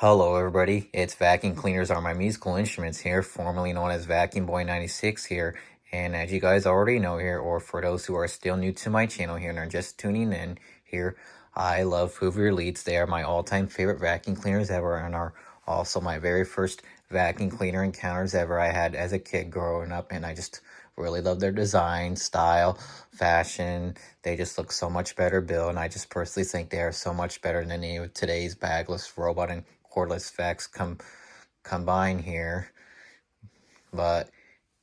Hello everybody, it's Vacuum Cleaners Are My Musical Instruments here, formerly known as Vacuum Boy 96 here. And as you guys already know here, or for those who are still new to my channel here and are just tuning in here, I love Hoover Elites. They are my all-time favorite vacuum cleaners ever and are also my very first vacuum cleaner encounters ever I had as a kid growing up. And I just really love their design, style, fashion. They just look so much better built, and I just personally think they are so much better than any of today's bagless robot and cordless vacs combine here. But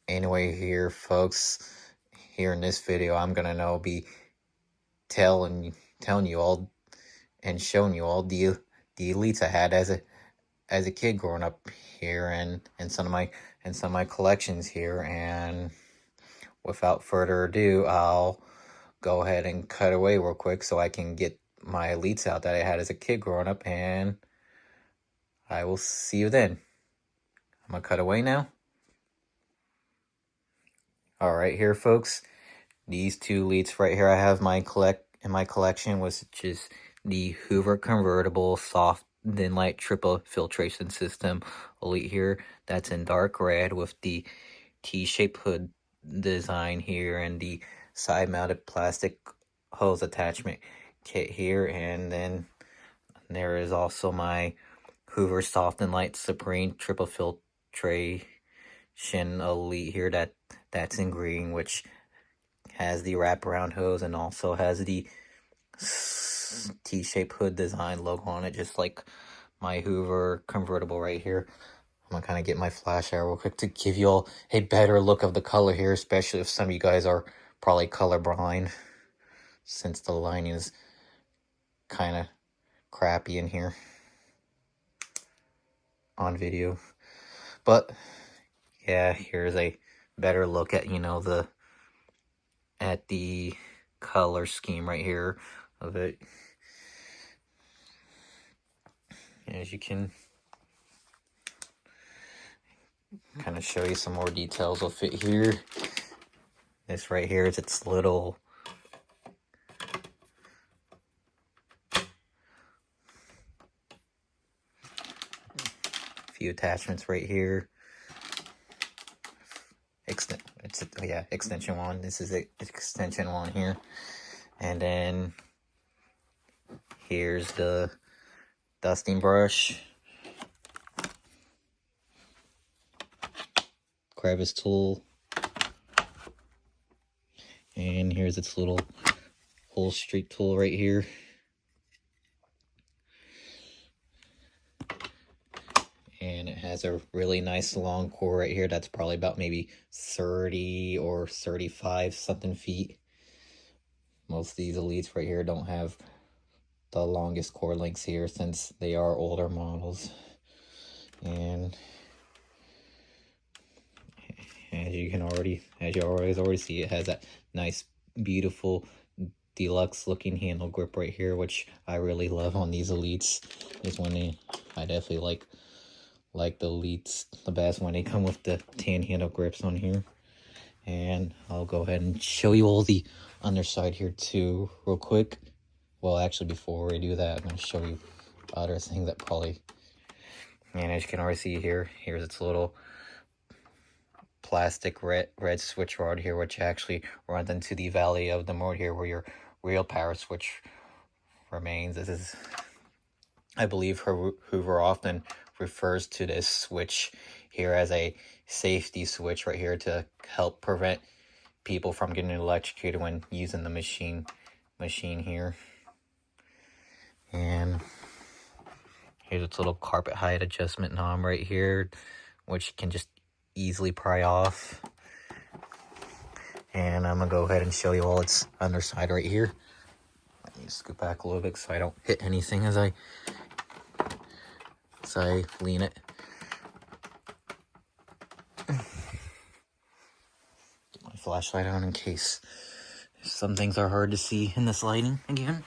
anyway here, folks, here in this video I'm gonna be telling you all and showing you all the elites I had as a kid growing up here, and some of my collections here. And without further ado, I'll go ahead and cut away real quick so I can get my elites out that I had as a kid growing up, and I will see you then. I'm gonna cut away now. Alright here, folks, these two elites right here I have in my collection, which is the Hoover convertible soft thin light triple filtration system elite here. That's in dark red with the T-shaped hood design here and the side mounted plastic hose attachment kit here. And then there is also my Hoover Soft and Light Supreme Triple Filtration Elite here that's in green, which has the wraparound hose and also has the T-shaped hood design logo on it, just like my Hoover convertible right here. I'm gonna kind of get my flash out real quick to give you all a better look of the color here, especially if some of you guys are probably colorblind, since the lighting is kind of crappy in here on video. But yeah, here's a better look at the color scheme right here of it. As you can kind of show you some more details of it here. This right here is its little few attachments right here. Extension one. This is extension one here. And then here's the dusting brush, crevice tool, and here's its little whole street tool right here. And it has a really nice long core right here that's probably about maybe 30 or 35 something feet. Most of these elites right here don't have the longest core lengths here since they are older models. And as you already see, it has that nice, beautiful, deluxe looking handle grip right here, which I really love on these elites. I definitely like the elites the best when they come with the tan handle grips on here. And I'll go ahead and show you all the underside here too real quick. Well, actually, before we do that, I'm going to show you other things that probably, and as you can already see here, here's its little plastic red switch rod here, which actually runs into the valley of the mode here where your real power switch remains. This is, I believe, Hoover often refers to this switch here as a safety switch right here to help prevent people from getting electrocuted when using the machine here. And here's its little carpet height adjustment knob right here, which can just easily pry off. And I'm gonna go ahead and show you all its underside right here. Let me scoot back a little bit so I don't hit anything as I lean it. Get my flashlight on in case some things are hard to see in this lighting again.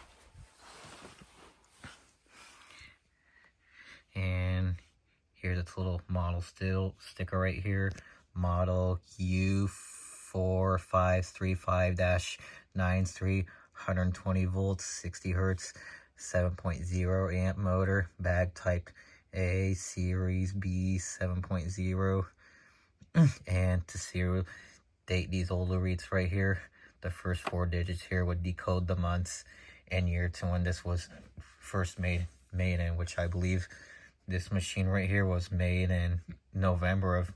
And here's its little model sticker right here. Model U4535-93, 120 volts, 60 hertz, 7.0 amp motor, bag type A Series B 7.0. And to serial date these older reads right here, the first 4 digits here would decode the months and year to when this was first made in, which I believe this machine right here was made in November of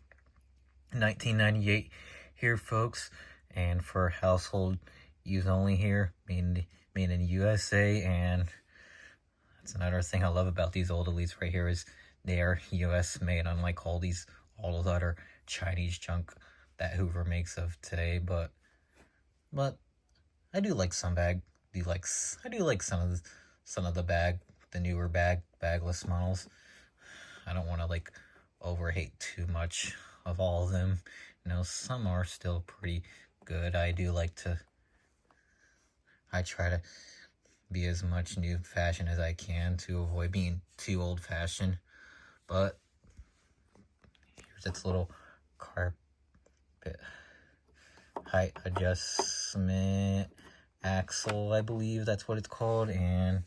1998 here, folks. And for household use only here, made in USA. And that's another thing I love about these old elites right here, is they are US made, unlike all those other Chinese junk that Hoover makes of today. But I do like some I do like some of the newer bagless models. I don't want to like overhate too much of all of them. Some are still pretty good. I try to be as much new fashion as I can to avoid being too old fashioned. But here's its little carpet height adjustment axle, I believe that's what it's called. And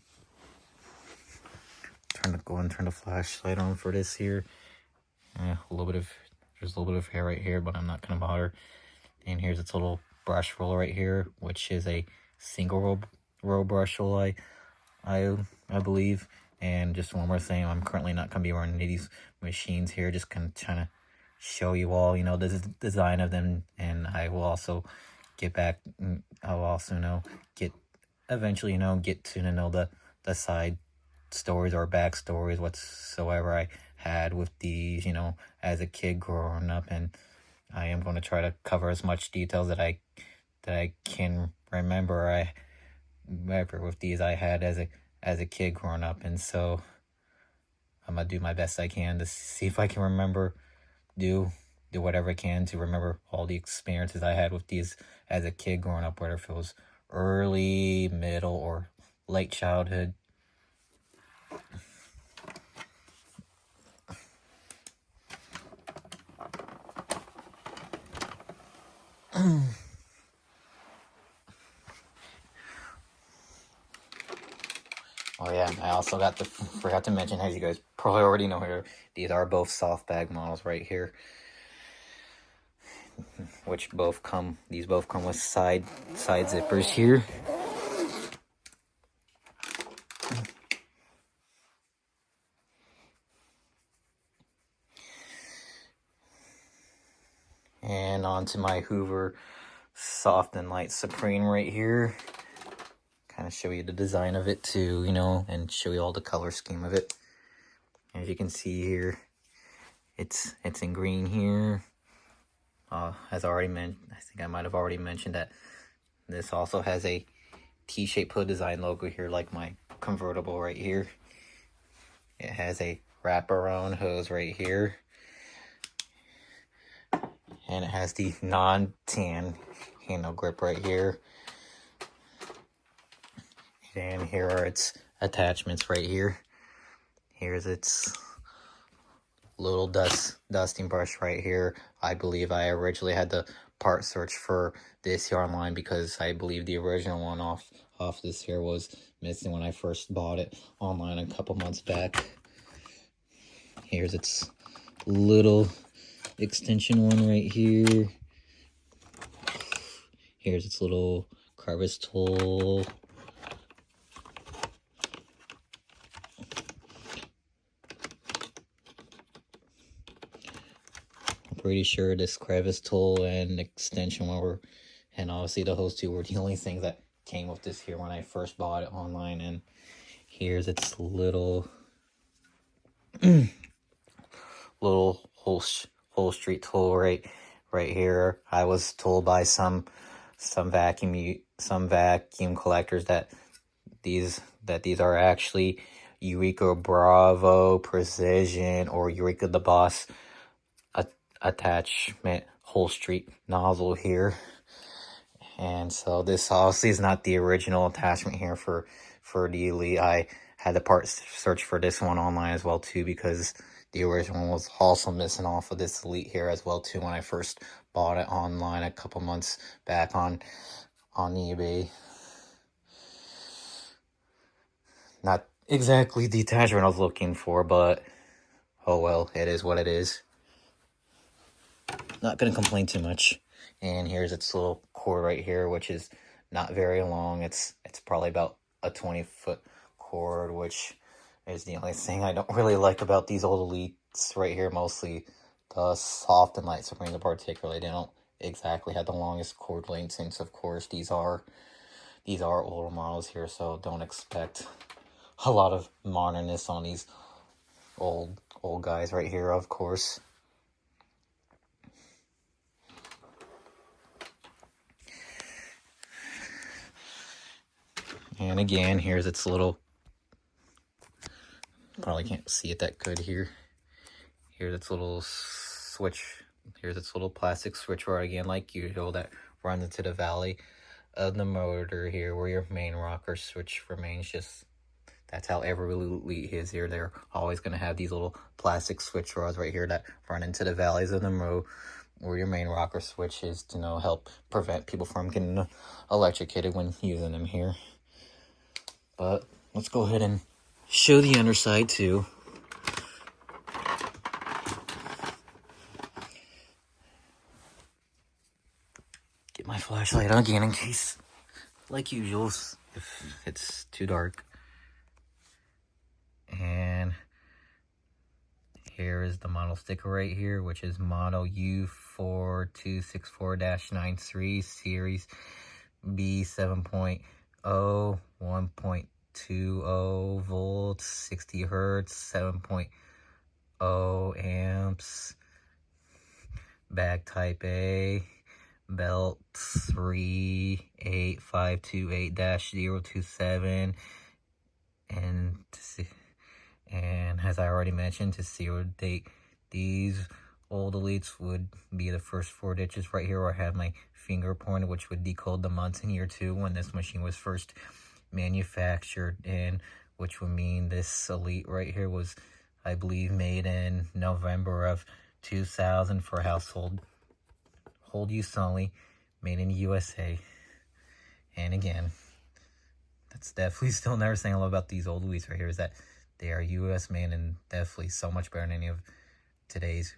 turn the flashlight on for this here. There's a little bit of hair right here, but I'm not gonna bother. And here's its little brush roller right here, which is a single row brush roll, I believe. And just one more thing, I'm currently not gonna be running these machines here, just kind of trying to show you all, the design of them. And I will also get back, I'll also eventually get to know the side stories or backstories whatsoever I had with these, as a kid growing up. And I am going to try to cover as much details that I can remember with these I had as a kid growing up. And so I'm gonna do my best I can to see if I can remember, do whatever I can to remember all the experiences I had with these as a kid growing up, whether if it was early, middle, or late childhood. Oh yeah, I also forgot to mention, as you guys probably already know here, these are both soft bag models right here, which both come with side zippers here. And onto my Hoover Soft and Light Supreme right here. Kind of show you the design of it too, and show you all the color scheme of it. As you can see here, it's in green here. As already mentioned, I think I might have already mentioned that this also has a T-shaped hood design logo here, like my convertible right here. It has a wraparound hose right here. And it has the non-tan handle grip right here. And here are its attachments right here. Here's its little dusting brush right here. I believe I originally had the part search for this here online, because I believe the original one off this here was missing when I first bought it online a couple months back. Here's its little extension one right here. Here's its little crevice tool. I'm pretty sure this crevice tool and extension one and obviously the hose too were the only things that came with this here when I first bought it online. And here's its little little whole street tool right here. I was told by some vacuum collectors that these are actually Eureka Bravo Precision or Eureka the Boss attachment whole street nozzle here. And so this obviously is not the original attachment here for the Elite. I had the part search for this one online as well too, because the original one was also missing off of this Elite here as well too when I first bought it online a couple months back on eBay. Not exactly the attachment I was looking for, but oh well, it is what it is. Not gonna complain too much. And here's its little cord right here, which is not very long. It's probably about a 20-foot cord, which is the only thing I don't really like about these old Elites right here. Mostly the soft and light springs, particularly, they don't exactly have the longest cord lengths. Since of course these are older models here, so don't expect a lot of modernness on these old guys right here, of course. And again, here's its little, probably can't see it that good here. Here's its little switch. Here's its little plastic switch rod again, like usual, that runs into the valley of the motor here, where your main rocker switch remains. Just, that's how every Elite is here. They're always going to have these little plastic switch rods right here that run into the valleys of the motor, where your main rocker switch is to help prevent people from getting electrocuted when using them here. But let's go ahead and show the underside too. Get my flashlight on again in case, like usual, if it's too dark. And here is the model sticker right here, which is model U4264-93, series B 7.0, 1.20 volts, 60 hertz, 7.0 amps, bag type A, belt 38528-027, and as I already mentioned, to serial date these old Elites would be the first 4 digits right here, where I have my finger pointer, which would decode the months and year too when this machine was first manufactured, and which would mean this Elite right here was, I believe, made in November of 2000 for household use only, made in the USA. And again, that's definitely still another thing I love about these old Elites right here, is that they are US made, and definitely so much better than any of today's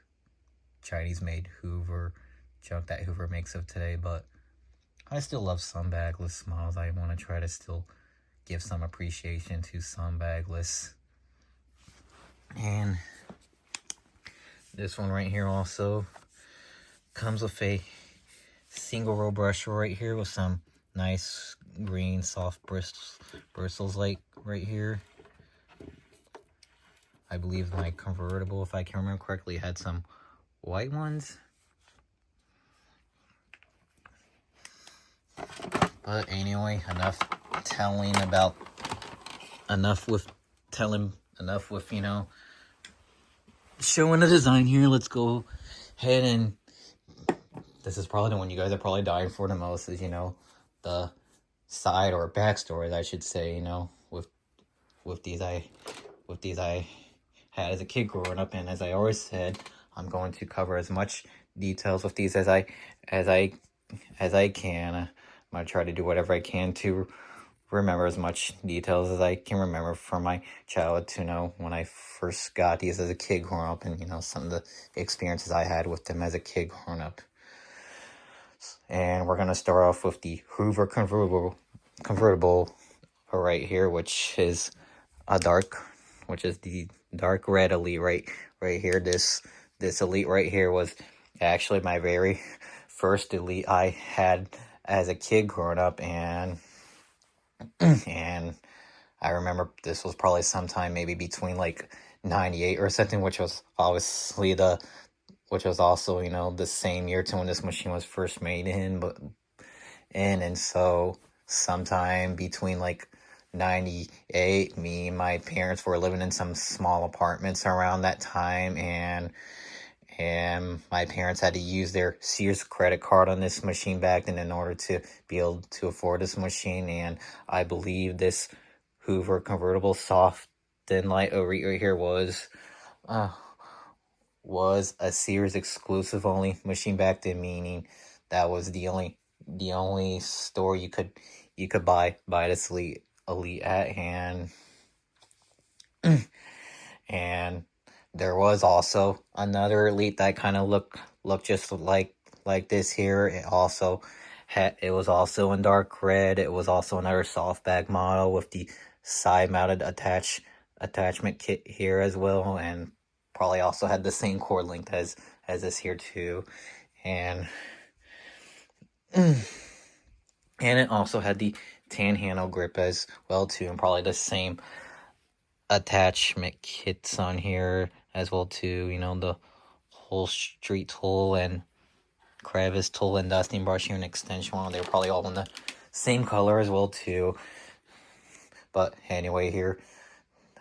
Chinese made Hoover junk that Hoover makes of today. But I still love some bagless models. I want to try to still give some appreciation to some bagless. And this one right here also comes with a single row brusher right here with some nice green soft bristles like right here. I believe my convertible, if I can remember correctly, had some white ones. But anyway, enough with showing the design here. Let's go ahead, and this is probably the one you guys are probably dying for the most, is the side or backstories, I should say, with these I had as a kid growing up. And as I always said, I'm going to cover as much details with these as I can. I'm gonna try to do whatever I can to remember as much details as I can remember from my childhood, to know when I first got these as a kid growing up, and some of the experiences I had with them as a kid growing up. And we're gonna start off with the Hoover convertible right here, which is the dark red Elite right here. This Elite right here was actually my very first Elite I had as a kid growing up, and I remember this was probably sometime maybe between like 98 or something, which was also the same year to when this machine was first made and so sometime between like 98, me and my parents were living in some small apartments around that time, and my parents had to use their Sears credit card on this machine back then in order to be able to afford this machine. And I believe this Hoover convertible soft and light right here was a Sears exclusive only machine back then, meaning that was the only store you could buy this Elite at. And There was also another Elite that kind of looked just like this here. It was also in dark red. It was also another soft bag model with the side mounted attachment kit here as well, and probably also had the same cord length as this here too. And and it also had the tan handle grip as well too, and probably the same attachment kits on here as well too. You know, the whole street tool and crevice tool and dusting brush here and extension one. They were probably all in the same color as well too. But anyway, here,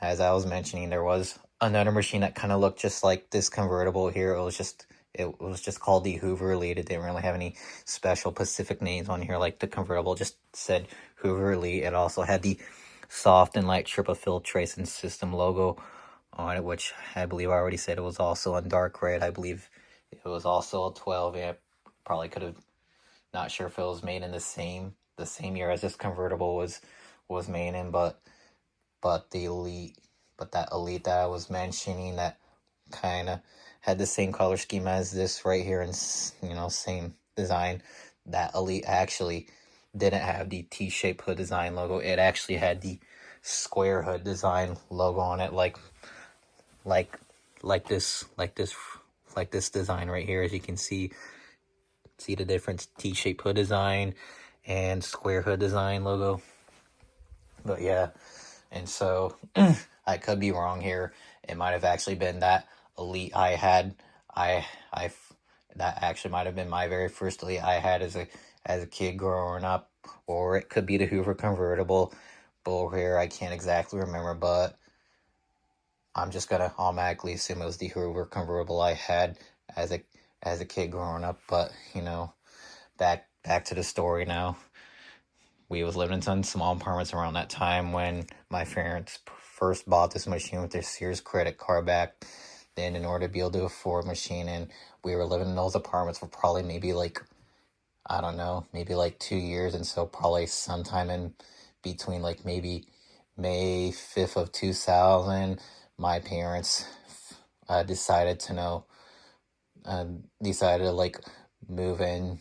as I was mentioning, there was another machine that kind of looked just like this convertible here. It was just called the Hoover Elite. It didn't really have any special specific names on here like the convertible. Just said Hoover Elite. It also had the soft and light triple filtration system logo on it, which I believe I already said it was also in dark red. I believe it was also a 12 amp. Probably could have, not sure if it was made in the same year as this convertible was made in, but the Elite, but that Elite that I was mentioning that kind of had the same color scheme as this right here, and same design. That Elite actually didn't have the T-shaped hood design logo. It actually had the square hood design logo on it, like this design right here. As you can see the difference: T-shaped hood design and square hood design logo. But yeah, and so I could be wrong here. It might have actually been that Elite I had. I that actually might have been my very first Elite I had as a kid growing up, or it could be the Hoover convertible. But here I can't exactly remember, but I'm just gonna automatically assume it was the Hoover convertible I had as a kid growing up. But back to the story now. We was living in some small apartments around that time when my parents first bought this machine with their Sears credit card back then in order to be able to afford a machine. And we were living in those apartments for probably maybe like, I don't know, maybe like 2 years. And so probably sometime in between like maybe May 5th of 2000, my parents decided to like move into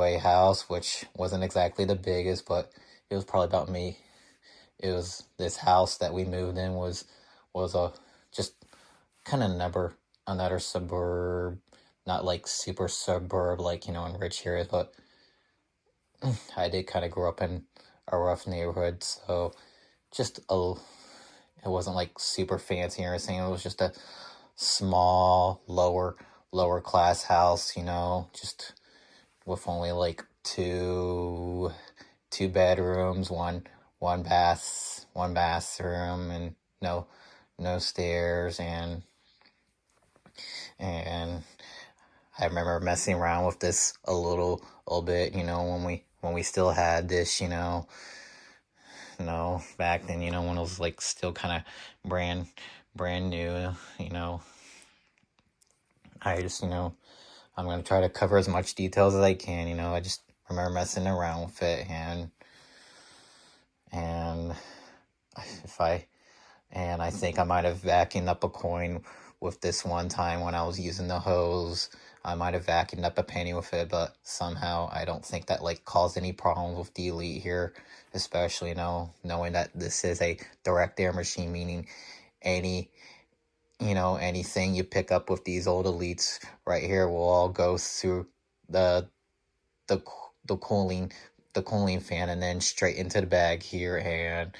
a house, which wasn't exactly the biggest, but it was probably about me. It was this house that we moved in was a just kind of another suburb, not like super suburb like in rich areas, but I did kind of grow up in a rough neighborhood, so just it wasn't like super fancy or anything. It was just a small lower class house, just with only like two bedrooms, one bathroom, and no stairs, and I remember messing around with this a little bit, when we still had this, back then, when it was like still kind of brand new, I just, I'm going to try to cover as much details as I can. I just remember messing around with it, and if I and I think I might have vacuumed up a coin with this one time when I was using the hose. I might have vacuumed up a penny with it, but somehow I don't think that like caused any problems with the Elite here, especially knowing that this is a direct air machine, meaning anything you pick up with these old Elites right here will all go through the the cooling fan and then straight into the bag here.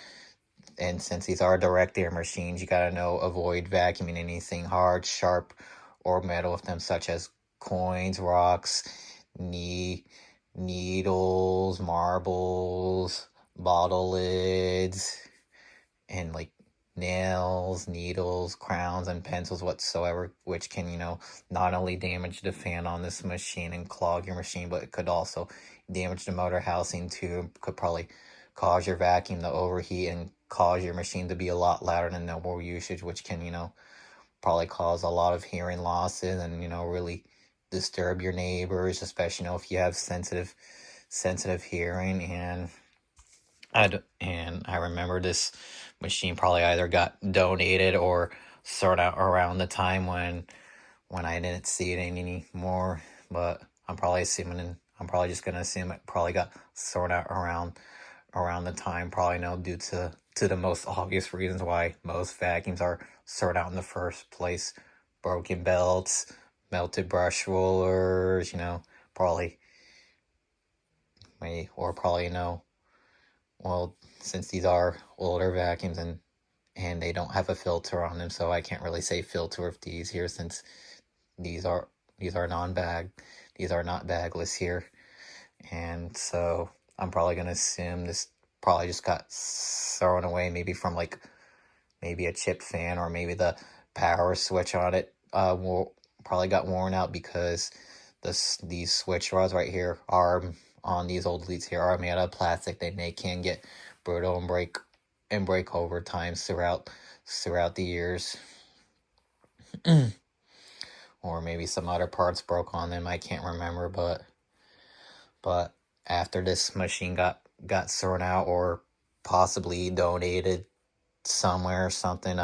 And since these are direct air machines, you gotta avoid vacuuming anything hard, sharp, or metal with them, such as coins, rocks, needles, marbles, bottle lids, and like nails, needles, crowns, and pencils whatsoever, which can, not only damage the fan on this machine and clog your machine, but it could also damage the motor housing too. Could probably cause your vacuum to overheat and cause your machine to be a lot louder than normal usage, which can, probably cause a lot of hearing losses and, really disturb your neighbors, especially, if you have sensitive hearing. And And I remember this machine probably either got donated or sort out around the time when I didn't see it anymore. But I'm probably just gonna assume it probably got sorted out around the time, probably know due to the most obvious reasons why most vacuums are sorted out in the first place: broken belts, melted brush rollers, probably probably well, since these are older vacuums and they don't have a filter on them, so I can't really say filter of these here since these are these are non-bag, these are not bagless here. And so I'm probably gonna assume this probably just got thrown away, maybe from like maybe a chip fan, or maybe the power switch on it probably got worn out, because these switch rods right here are on these old leads here are made out of plastic. They can get brittle and break over time throughout the years. Or maybe some other parts broke on them. I can't remember, but after this machine got thrown out or possibly donated somewhere or something,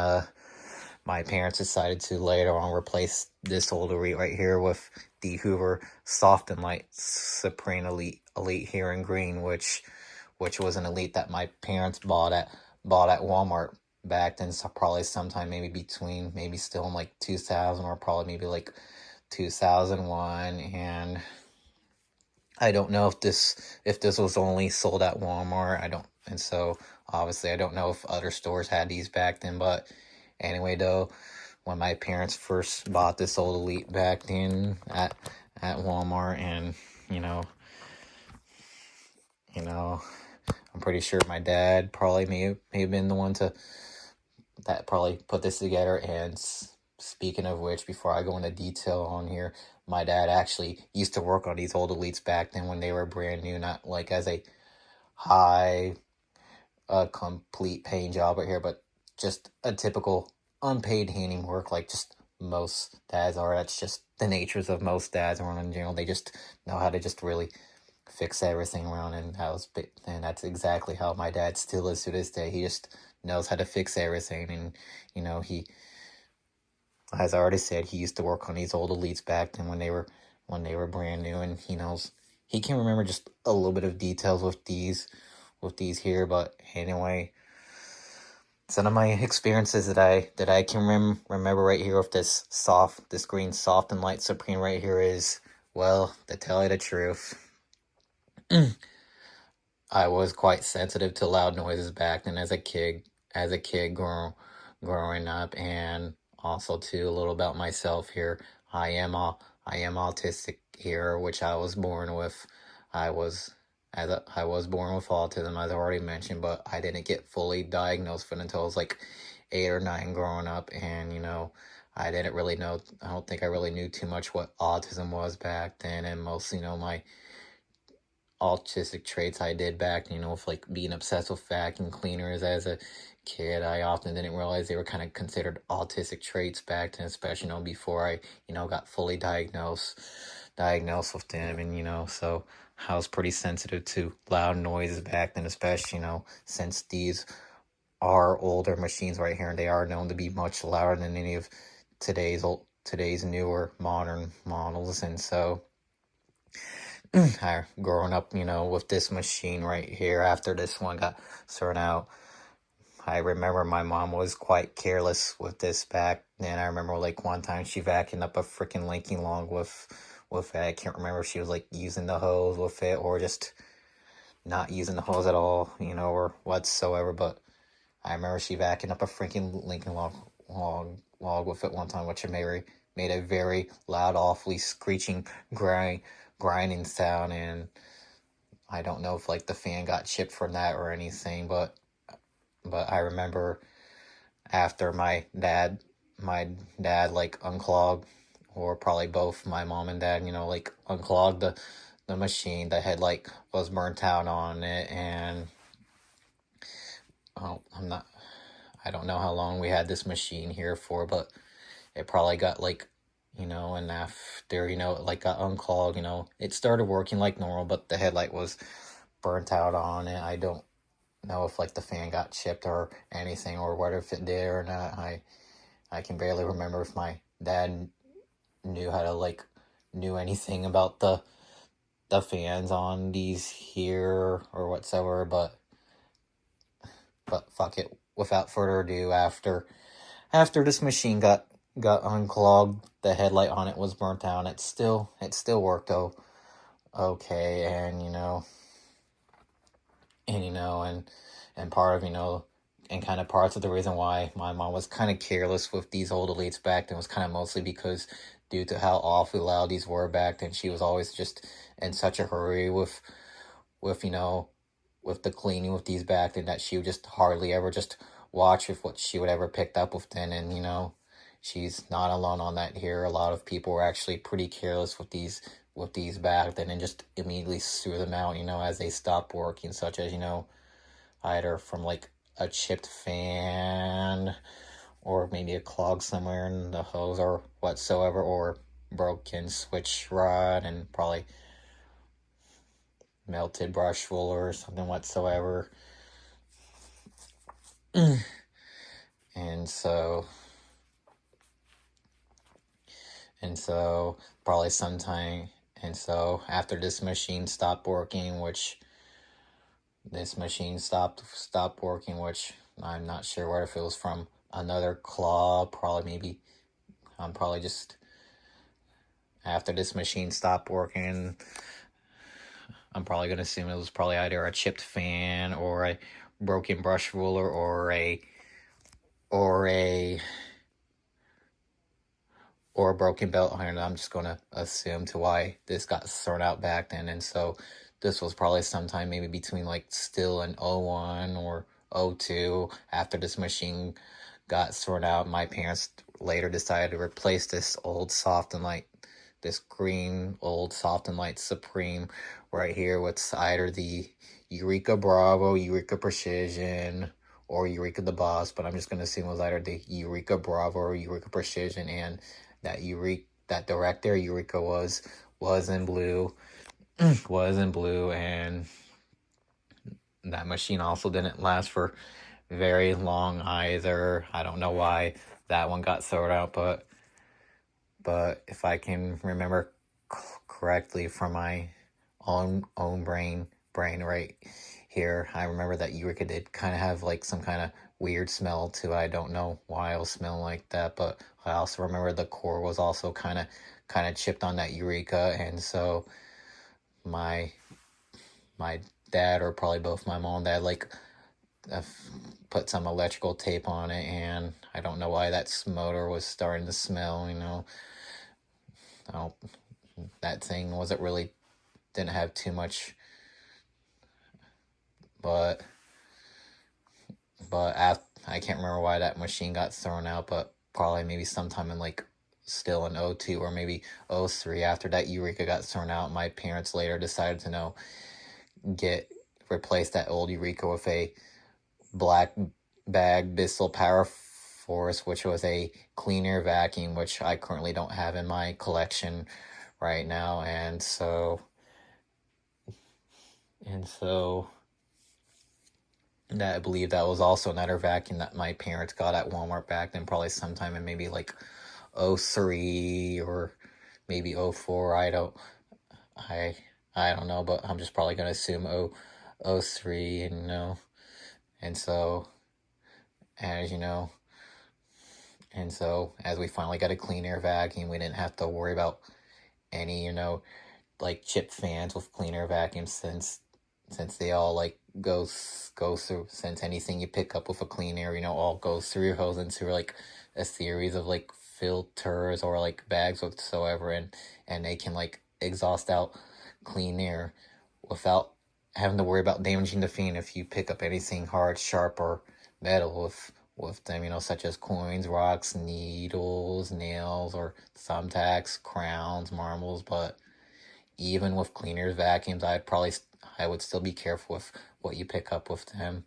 my parents decided to later on replace this old Elite right here with the Hoover Soft and Light Supreme Elite here in green, which was an Elite that my parents bought at Walmart back then. So probably sometime maybe still in like 2000, or probably maybe like 2001. And I don't know if this was only sold at Walmart. And so obviously I don't know if other stores had these back then. But anyway, though, when my parents first bought this old Elite back then at Walmart, and you know, you know, I'm pretty sure my dad probably may have been the one that probably put this together. And speaking of which, before I go into detail on here, my dad actually used to work on these old Elites back then when they were brand new, not like as a high, complete paying job right here, but just a typical unpaid handing work, like just most dads are. That's just the natures of most dads around in general. They just know how to just really fix everything around, and that's exactly how my dad still is to this day. He just knows how to fix everything. And he, as I already said, he used to work on these old Elites back then when they were brand new, and he can remember just a little bit of details with these here. But anyway, some of my experiences that I can remember right here with this green Soft and Light Supreme right here is, well, to tell you the truth, I was quite sensitive to loud noises back then as a kid growing up. And also too, a little about myself here. I am autistic here, which I was born with. I was I was born with autism, as I already mentioned, but I didn't get fully diagnosed with it until I was like 8 or 9 growing up. And I didn't really know. I don't think I really knew too much what autism was back then, and most my autistic traits I did back, with like being obsessed with vacuum cleaners as a kid. I often didn't realize they were kind of considered autistic traits back then, especially, before I, got fully diagnosed with them. And, so I was pretty sensitive to loud noises back then, especially, since these are older machines right here, and they are known to be much louder than any of today's newer modern models. And so growing up, with this machine right here, after this one got thrown out, I remember my mom was quite careless with this back then. I remember like one time she vacuumed up a freaking Lincoln log with it. I can't remember if she was like using the hose with it or just not using the hose at all, or whatsoever. But I remember she vacuumed up a freaking Lincoln log with it one time, which made a very loud, awfully screeching, grinding sound. And I don't know if like the fan got chipped from that or anything, but I remember after my dad like unclogged, or probably both my mom and dad, like unclogged the machine. The headlight was burnt out on it. And oh, I don't know how long we had this machine here for, but it probably got like, and after, it like got unclogged, it started working like normal, but the headlight was burnt out on it. know if like the fan got chipped or anything, or whether if it did or not. I can barely remember if my dad knew how to like knew anything about the fans on these here or whatsoever, but fuck it. Without further ado, after this machine got unclogged, the headlight on it was burnt out. It still worked okay, and part of and kind of parts of the reason why my mom was kind of careless with these old elites back then was kind of mostly because due to how awfully loud these were back then, she was always just in such a hurry with with the cleaning with these back then that she would just hardly ever just watch if what she would ever picked up with then. And she's not alone on that here. A lot of people were actually pretty careless with these back then and just immediately threw them out, as they stopped working, such as, either from like a chipped fan or maybe a clog somewhere in the hose or whatsoever, or broken switch rod and probably melted brush roller or something whatsoever. and so probably sometime, and so after this machine stopped working, which I'm not sure where, if it was from another claw, probably just after this machine stopped working, I'm probably going to assume it was probably either a chipped fan or a broken brush roller or a broken belt iron. I'm just going to assume to why this got thrown out back then. And so this was probably sometime maybe between like still in 01 or 02 after this machine got thrown out. My parents later decided to replace this green old Soft and Light Supreme right here with either the Eureka Bravo, Eureka Precision, or Eureka the Boss, but I'm just going to assume it was either the Eureka Bravo or Eureka Precision, and that director Eureka was in blue, and that machine also didn't last for very long either. I don't know why that one got thrown out, but if I can remember correctly from my own brain right here, I remember that Eureka did kind of have like some kind of weird smell to it. I don't know why it was smelling like that, but I also remember the core was also kind of chipped on that Eureka, and so my dad, or probably both my mom and dad, like put some electrical tape on it, and I don't know why that motor was starting to smell. That thing didn't have too much, but I can't remember why that machine got thrown out, but probably maybe sometime in like still in 02 or maybe 03 after that Eureka got thrown out. My parents later decided to replace that old Eureka with a black bag Bissell Power Force, which was a clean air vacuum, which I currently don't have in my collection right now. And so that I believe that was also another vacuum that my parents got at Walmart back then, probably sometime in maybe like 03 or maybe 04. I don't know, but I'm just probably gonna assume 03, and so as we finally got a clean air vacuum, we didn't have to worry about any like chip fans with clean air vacuums, since they all like go through, since anything you pick up with a clean air all goes through your hose into like a series of like filters or like bags whatsoever, and they can like exhaust out clean air without having to worry about damaging the fan if you pick up anything hard, sharp, or metal with them, such as coins, rocks, needles, nails, or thumbtacks, crowns, marbles. But even with cleaners, vacuums, I would still be careful with what you pick up with them.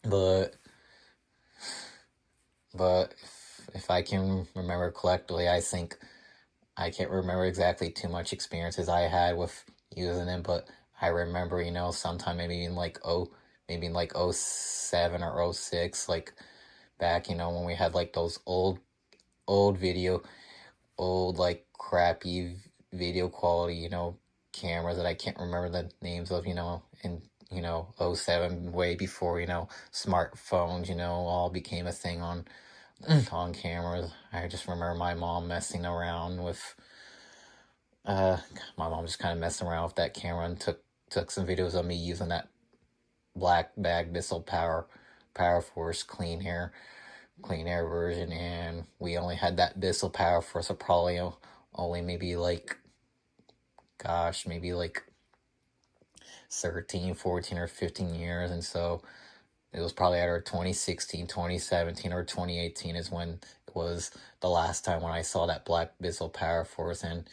But if I can remember correctly, I think I can't remember exactly too much experiences I had with using them, but I remember, sometime maybe in like '07 or '06, like back, when we had like those old video, old like crappy video quality, cameras that I can't remember the names of, in '07, way before, smartphones, all became a thing on on cameras. I just remember my mom messing around with uh my mom just kind of messing around with that camera and took some videos of me using that black bag missile power force clean air version, and we only had that Bissell Power for so probably only maybe like, gosh, maybe like 13, 14, or 15 years. And so it was probably either 2016, 2017, or 2018 is when it was the last time when I saw that black Bissell Power Force. And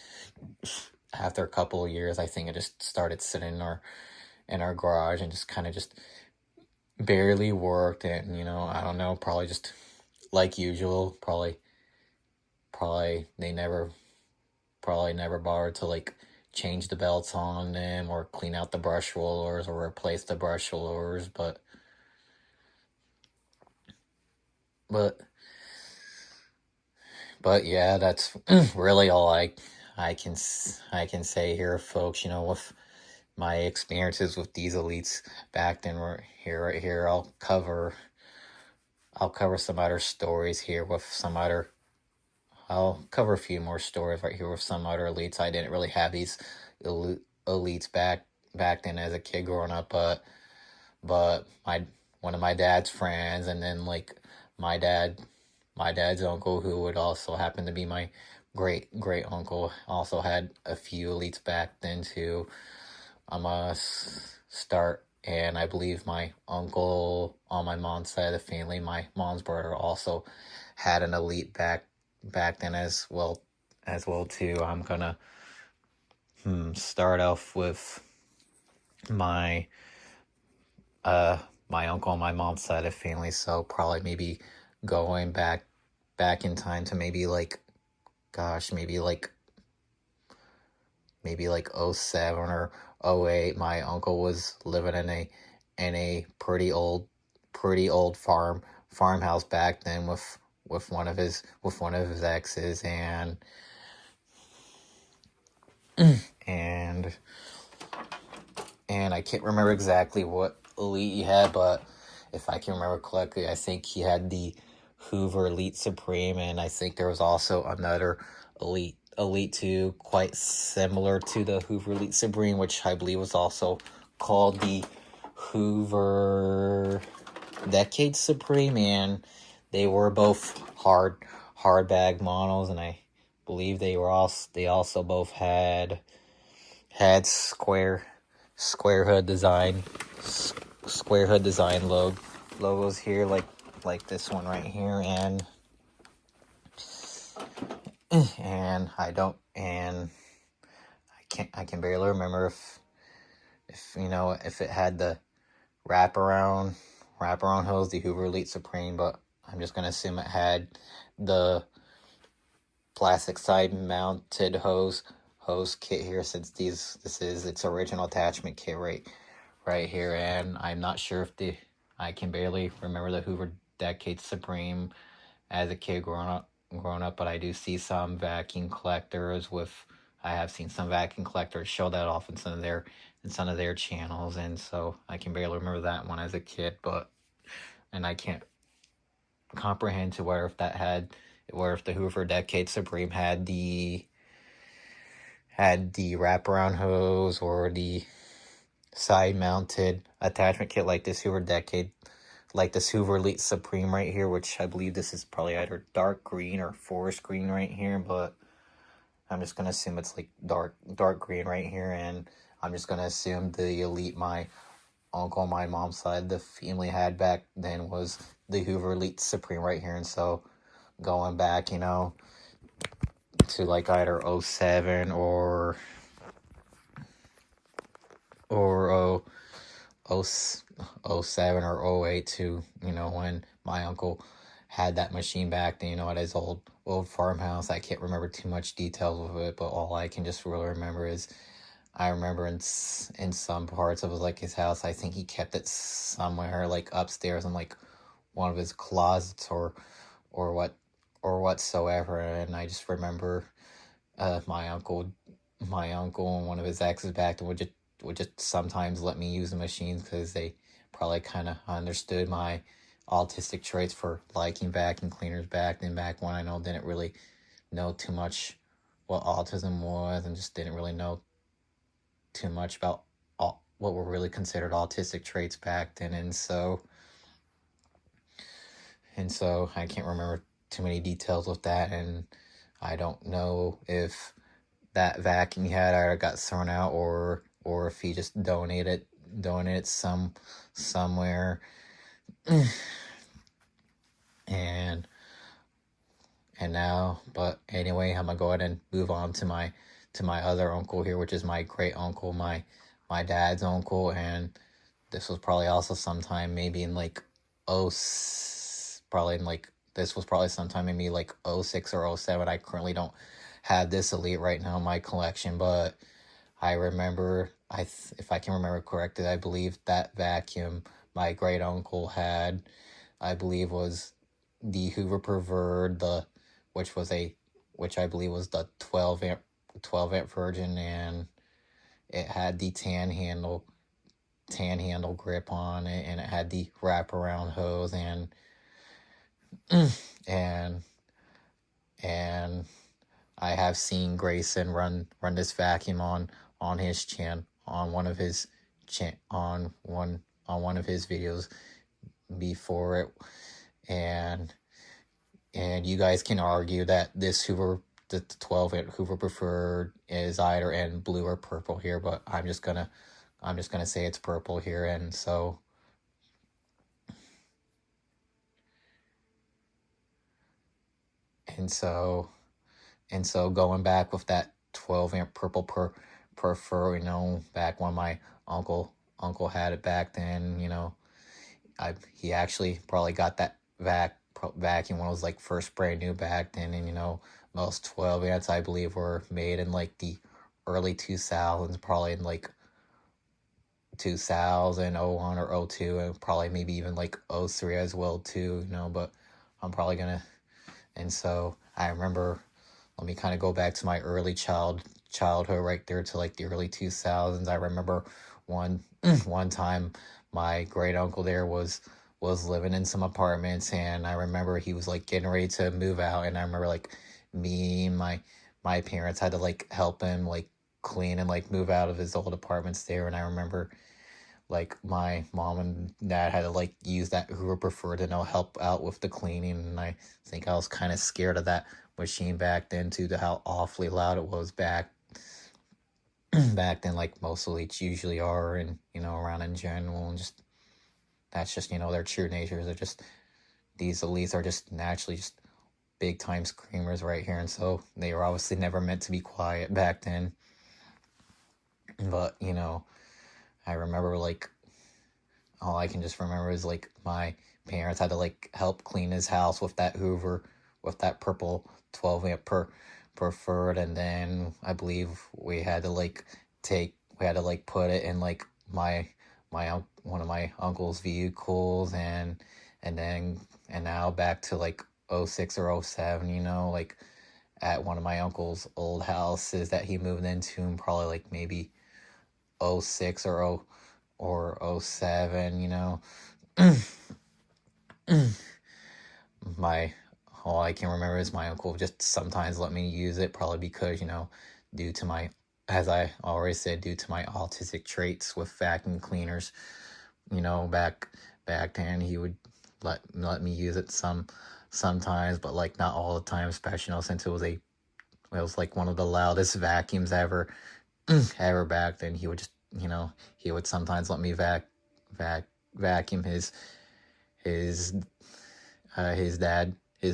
after a couple of years, I think it just started sitting in our garage and just kind of just barely worked. And I don't know, probably just like usual, probably they never bothered to like change the belts on them or clean out the brush rollers or replace the brush rollers, but yeah, that's really all I can say here, folks. With my experiences with these elites back then, right here, I'll cover some other stories here with some other. I'll cover a few more stories right here with some other elites. I didn't really have these elites back then as a kid growing up, but my one of my dad's friends, and then like my dad's uncle, who would also happen to be my great uncle, also had a few elites back then too. I'm gonna start, and I believe my uncle on my mom's side of the family, my mom's brother, also had an elite back then as well too. I'm gonna start off with my my uncle on my mom's side of the family, so probably maybe going back in time to maybe like, gosh, maybe like '07 or '08. My uncle was living in a pretty old farmhouse back then with one of his exes, and I can't remember exactly what elite he had, but if I can remember correctly, I think he had the Hoover Elite Supreme, and I think there was also another Elite 2, quite similar to the Hoover Elite Supreme, which I believe was also called the Hoover Decade Supreme, and they were both hard bag models, and I believe they also both had square hood design logos here, like this one right here, and I can barely remember if it had the wraparound hose, the Hoover Elite Supreme, but I'm just gonna assume it had the plastic side mounted hose kit here, since this is its original attachment kit right here. And I'm not sure if I can barely remember the Hoover Decade Supreme as a kid growing up, but I do see some vacuum collectors I have seen some vacuum collectors show that off in some of their channels, and so I can barely remember that one as a kid, and I can't comprehend to where if the Hoover Decade Supreme had the wraparound hose or the side mounted attachment kit like this Hoover Elite Supreme right here, which I believe this is probably either dark green or forest green right here, but I'm just gonna assume it's like dark green right here, and I'm just gonna assume the Elite my uncle on my mom's side the family had back then was the Hoover Elite Supreme right here. And so going back, to like either '07 or '07 or '08 to, when my uncle had that machine back then, at his old farmhouse. I can't remember too much details of it, but all I can just really remember is I remember in some parts of like his house, I think he kept it somewhere like upstairs in like one of his closets or what or whatsoever. And I just remember my uncle and one of his exes back then would just sometimes let me use the machines because they probably kind of understood my autistic traits for liking vacuum cleaners back then. Back when I know didn't really know too much what autism was and just didn't really know too much about what were really considered autistic traits back then. And so I can't remember too many details with that, and I don't know if that vacuum he had either got thrown out or if he just donated somewhere. and and now, but anyway, I'm gonna go ahead and move on to my other uncle here, which is my great uncle, my dad's uncle. And this was probably also sometime maybe in like oh probably in like this was probably sometime maybe like 06 or 07. I currently don't have this elite right now in my collection, but I remember, if I can remember correctly, I believe that vacuum my great uncle had, I believe, was the Hoover Preferred, which was a which I believe was the 12 amp version, and it had the tan handle grip on it, and it had the wraparound hose, and and I have seen Grayson run this vacuum on his on one of his on one of his videos before it. And you guys can argue that this Hoover, the 12 inch Hoover Preferred, is either in blue or purple here, but I'm just gonna say it's purple here. And so going back with that 12 amp purple prefer, back when my uncle had it back then, he actually probably got that vacuum when it was like first brand new back then. And most 12 amps I believe were made in like the early 2000s, probably in like 2000, 01 or 02, and probably maybe even like 03 as well too, but I'm probably gonna. And so I remember, let me kind of go back to my early childhood right there to like the early 2000s. I remember one one time my great uncle there was living in some apartments, and I remember he was like getting ready to move out, and I remember like me and my parents had to like help him like clean and like move out of his old apartments there. And I remember like my mom and dad had to like use that Hoover Preferred to help out with the cleaning. And I think I was kind of scared of that machine back then too, to how awfully loud it was back then, like most elites usually are, and around in general. And just that's just their true natures. They're just, these elites are just naturally just big time screamers right here. And so they were obviously never meant to be quiet back then. But I remember like, all I can just remember is like my parents had to like help clean his house with that Hoover, with that purple 12 amp preferred. And then I believe we had to like put it in like one of my uncle's vehicles. And now back to like 06 or 07, like at one of my uncle's old houses that he moved into, and probably like maybe 06 or 07, my all I can remember is my uncle just sometimes let me use it, probably because due to my, as I already said, due to my autistic traits with vacuum cleaners, back then he would let me use it sometimes, but like not all the time, especially since it was like one of the loudest vacuums ever back then. He would just he would sometimes let me vacuum his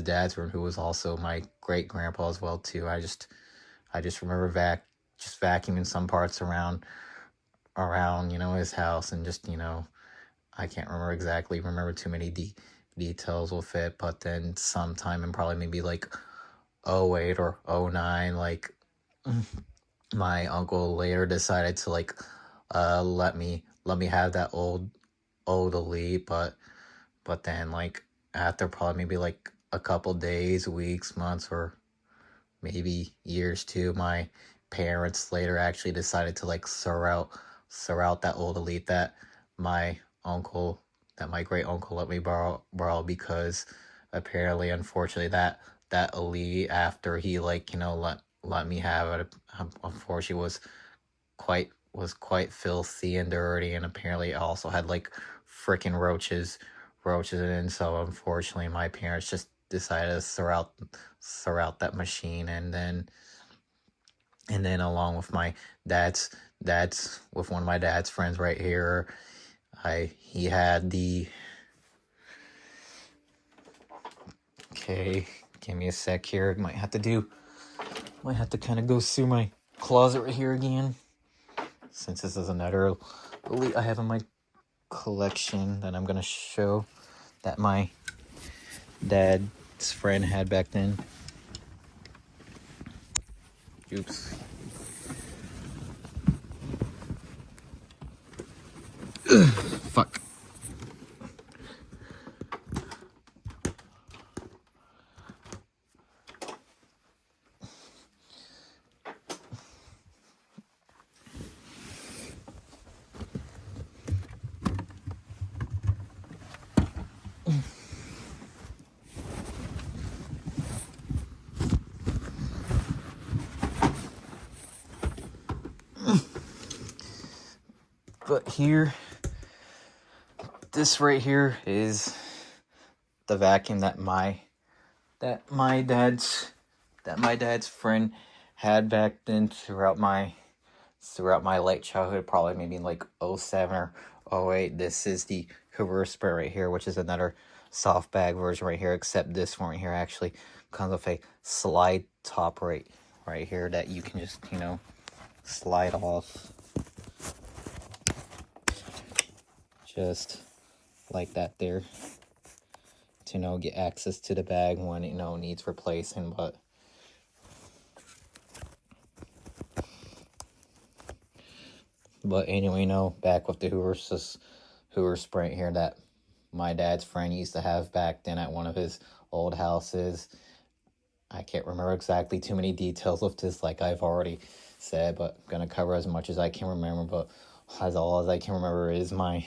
dad's room, who was also my great grandpa as well too. I just remember just vacuuming some parts around his house, and just I can't remember too many details with it. But then sometime in probably maybe like 08 or 09, like my uncle later decided to like let me have that old elite, but then like after probably maybe like a couple days, weeks, months, or maybe years too, my parents later actually decided to like sir out that old elite that my uncle my great uncle let me borrow because apparently, unfortunately, that elite, after he like let me have it, unfortunately was quite filthy and dirty, and apparently it also had like freaking roaches in it. And so unfortunately my parents just decided to throw out that machine. And then along with my dad's with one of my dad's friends right here, I he had the okay, give me a sec here. Might have to kind of go through my closet right here again, since this is another elite I have in my collection that I'm gonna show that my dad's friend had back then. Oops. Fuck. But here, this right here is the vacuum that my dad's friend had back then throughout my late childhood, probably maybe in like '07 or '08. This is the hoover spray right here, which is another soft bag version right here, except this one right here actually comes with a slide top right here that you can just slide off just like that there to get access to the bag when it needs replacing. But anyway, back with the Hoover Sprint here that my dad's friend used to have back then at one of his old houses. I can't remember exactly too many details of this, like I've already said, but I'm gonna cover as much as I can remember. But as I can remember is my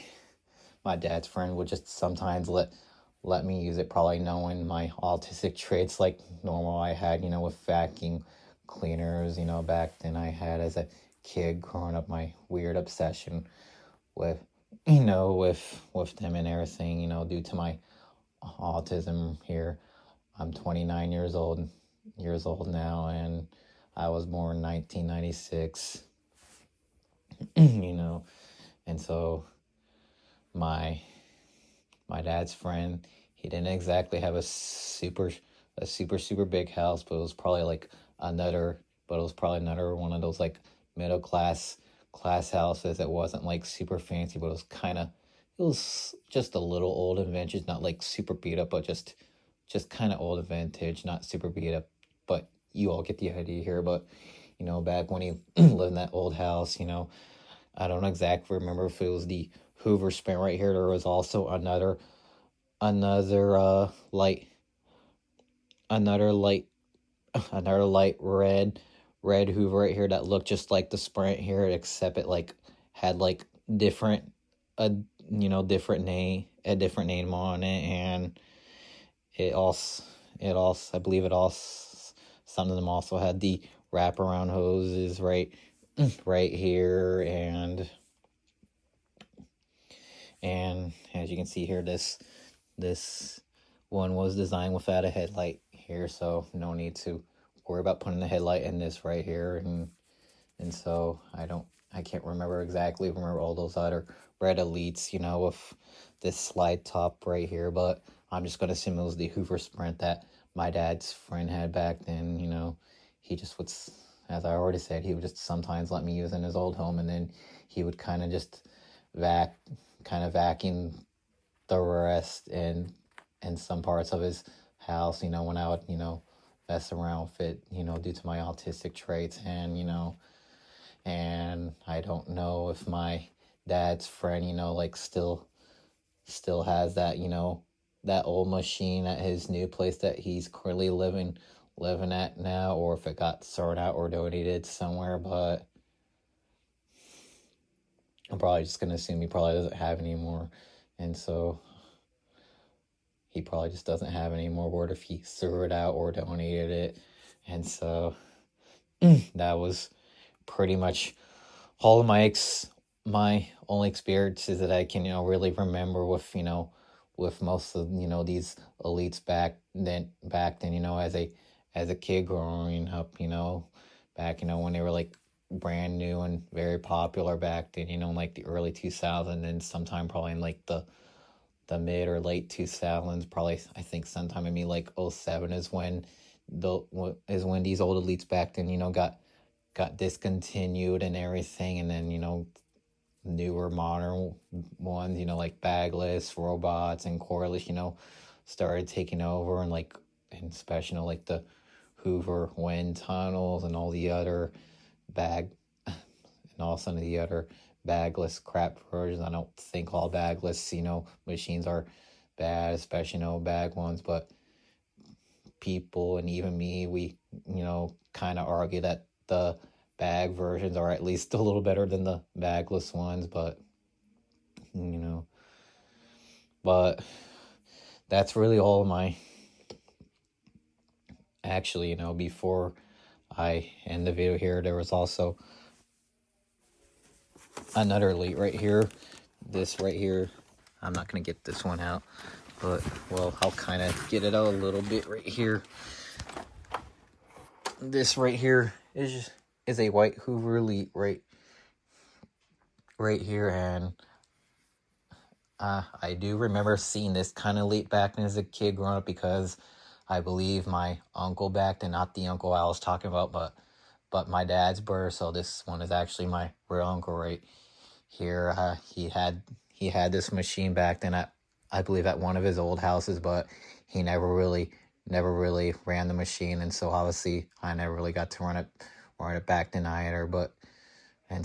dad's friend would just sometimes let me use it, probably knowing my autistic traits like normal I had, with vacuum cleaners, back then I had as a kid growing up, my weird obsession with with them and everything, due to my autism here. I'm 29 years old now, and I was born in 1996. And so my dad's friend, he didn't exactly have a super big house, but it was probably like another one of those like middle class houses. It wasn't like super fancy, but it was just a little old and vintage, not like super beat up, but just kind of old and vintage, not super beat up. But you all get the idea here. But back when he lived in that old house, I don't exactly remember if it was the Hoover Sprint right here. There was also another another light another light red Hoover right here that looked just like the Sprint here, except it like had like different a different name on it. And I believe it also, some of them also had the wraparound hoses right here. And as you can see here, this one was designed without a headlight here, so no need to worry about putting the headlight in this right here. And so I can't remember all those other red elites, with this slide top right here, but I'm just gonna assume it was the Hoover Sprint that my dad's friend had back then. He just would, as I already said, he would just sometimes let me use in his old home, and then he would kind of just vacuum the rest in some parts of his house, when I would, mess around with it, due to my autistic traits. And, And I don't know if my dad's friend, like still has that, that old machine at his new place that he's currently living at now, or if it got thrown out or donated somewhere. But I'm probably just gonna assume he probably doesn't have any more, and so he probably just doesn't have any more. Word if he threw it out or donated it, and so that was pretty much all of my only experiences that I can really remember with with most of these elites back then as a kid growing up, back when they were like brand new and very popular back then, like the early 2000s, and sometime probably in like the mid or late 2000s, probably I think sometime maybe like '07 is when these old elites back then got discontinued and everything, and then newer modern ones, like bagless robots and cordless, started taking over, and like, and especially like the hoover wind tunnels and all the other bag and all some of the other bagless crap versions. I don't think all bagless machines are bad, especially bag ones, but people and even me, we kind of argue that the bag versions are at least a little better than the bagless ones, but you know but that's really all of my, actually, before I end the video here, there was also another elite right here. This right here, I'm not gonna get this one out, but well, I'll kind of get it out a little bit right here. This right here is a white Hoover Elite right here, and I do remember seeing this kind of elite back then as a kid growing up, because I believe my uncle back then, not the uncle I was talking about, but my dad's brother. So this one is actually my real uncle right here. He had this machine back then at, I believe, at one of his old houses, but he never really ran the machine, and so obviously I never really got to run it back then either. But I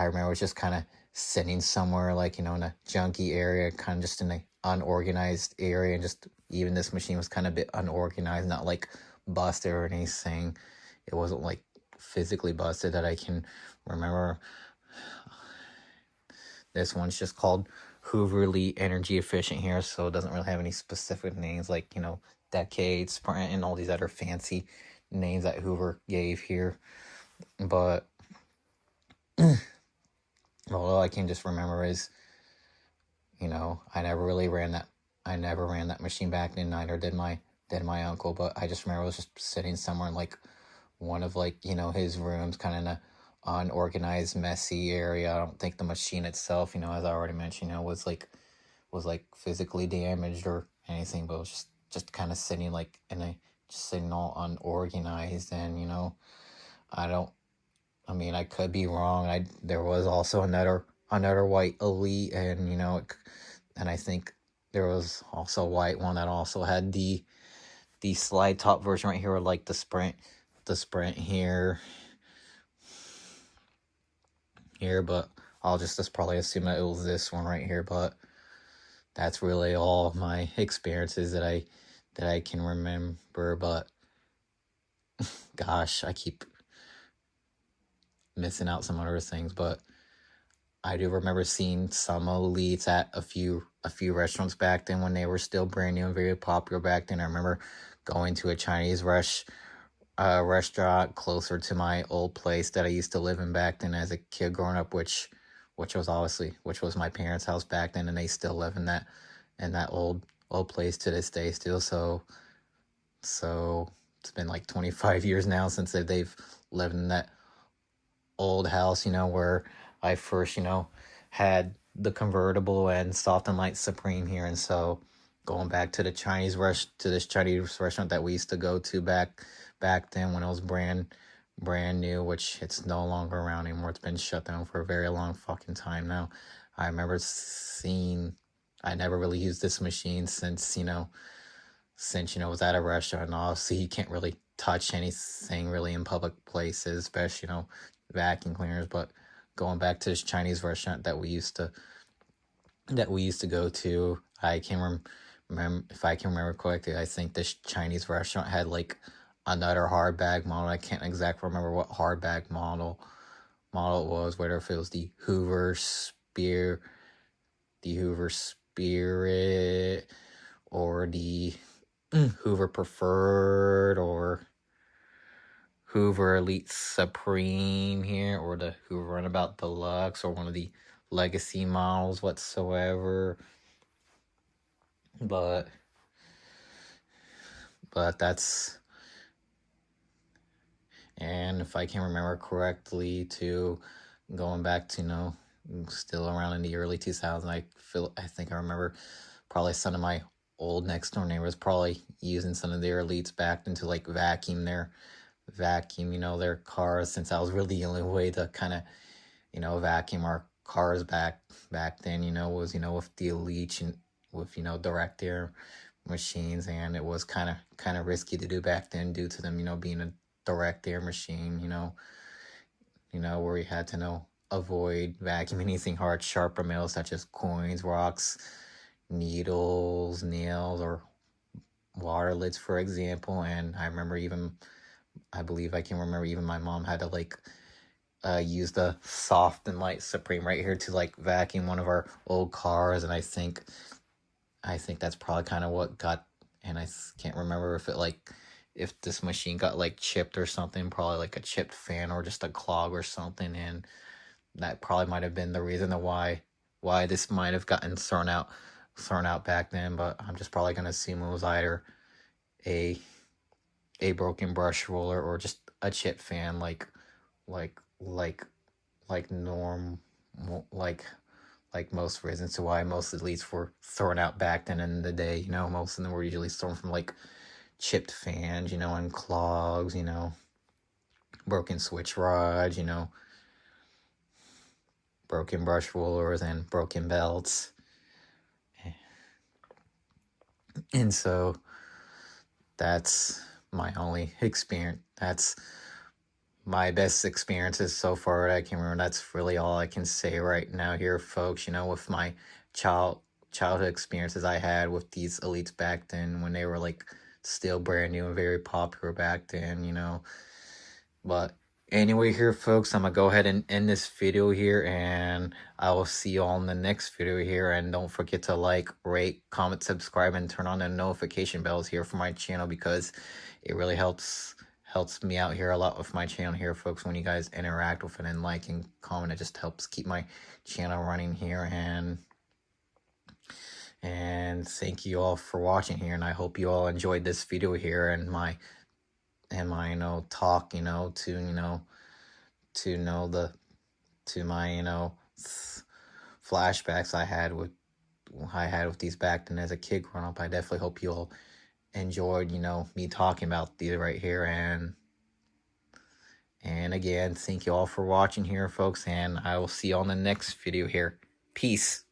remember it was just kind of sitting somewhere like in a junky area, kind of just in a unorganized area, and just even this machine was kind of a bit unorganized, not like busted or anything. It wasn't like physically busted that I can remember. This one's just called Hoover Elite Energy Efficient here, so it doesn't really have any specific names like Decade, Sprint, and all these other fancy names that Hoover gave here. But all I can just remember is I never ran that machine back then, neither did my uncle. But I just remember it was just sitting somewhere in like one of like his rooms, kind of in a unorganized, messy area. I don't think the machine itself, as I already mentioned, was like physically damaged or anything, but it was just kind of sitting like just sitting all unorganized. And I could be wrong. There was also another white elite, and and I think there was also a white one that also had the slide top version right here, like the sprint here. But I'll just probably assume that it was this one right here. But that's really all my experiences that I can remember. But gosh, I keep missing out some other things. But I do remember seeing some elites at a few restaurants back then when they were still brand new and very popular back then. I remember going to a Chinese restaurant closer to my old place that I used to live in back then as a kid growing up, which was my parents' house back then, and they still live in that old place to this day still. So it's been like 25 years now since they've lived in that old house, where I first, had the convertible and Soft and Light Supreme here. And so going back to this Chinese restaurant that we used to go to back then when it was brand new, which it's no longer around anymore. It's been shut down for a very long fucking time now. I remember I never really used this machine since, since, it was at a restaurant, and obviously you can't really touch anything really in public places, especially, vacuum cleaners. But going back to this Chinese restaurant that we used to go to, I can remember, if I can remember correctly, I think this Chinese restaurant had like another hard bag model. I can't exactly remember what hard bag model it was, whether if it was the Hoover Spirit, or the Hoover Preferred, or Hoover Elite Supreme here, or the Hoover Runabout Deluxe, or one of the legacy models whatsoever. But that's, and if I can remember correctly, to going back to, still around in the early 2000s, I think I remember probably some of my old next door neighbors probably using some of their elites back into like vacuum their cars, since that was really the only way to kind of vacuum our cars back then, was with the elite and with direct air machines. And it was kind of risky to do back then due to them being a direct air machine, where you had to avoid vacuuming anything hard, sharper metals such as coins, rocks, needles, nails, or water lids, for example. And I believe I can remember even my mom had to like use the soft and light Supreme right here to like vacuum one of our old cars. And I think that's probably kind of what got, and I can't remember if this machine got like chipped or something, probably like a chipped fan or just a clog or something. And that probably might have been the reason why this might have gotten thrown out back then. But I'm just probably gonna assume it was either a broken brush roller or just a chip fan, like norm like most reasons to why most elites were thrown out back then in the day. Most of them were usually thrown from like chipped fans, and clogs, broken switch rods, broken brush rollers and broken belts. And so that's my only experience. That's my best experiences so far that I can remember. That's really all I can say right now here, folks. With my childhood experiences I had with these elites back then, when they were like still brand new and very popular back then, But anyway here, folks, I'm gonna go ahead and end this video here, and I will see you all in the next video here. And don't forget to like, rate, comment, subscribe, and turn on the notification bells here for my channel, because it really helps me out here a lot with my channel here, folks. When you guys interact with it and like and comment, it just helps keep my channel running here. And thank you all for watching here, and I hope you all enjoyed this video here and my talk, to my flashbacks I had with these back then as a kid growing up. I definitely hope you all enjoyed me talking about these right here. And again, thank you all for watching here, folks, and I will see you on the next video here. Peace.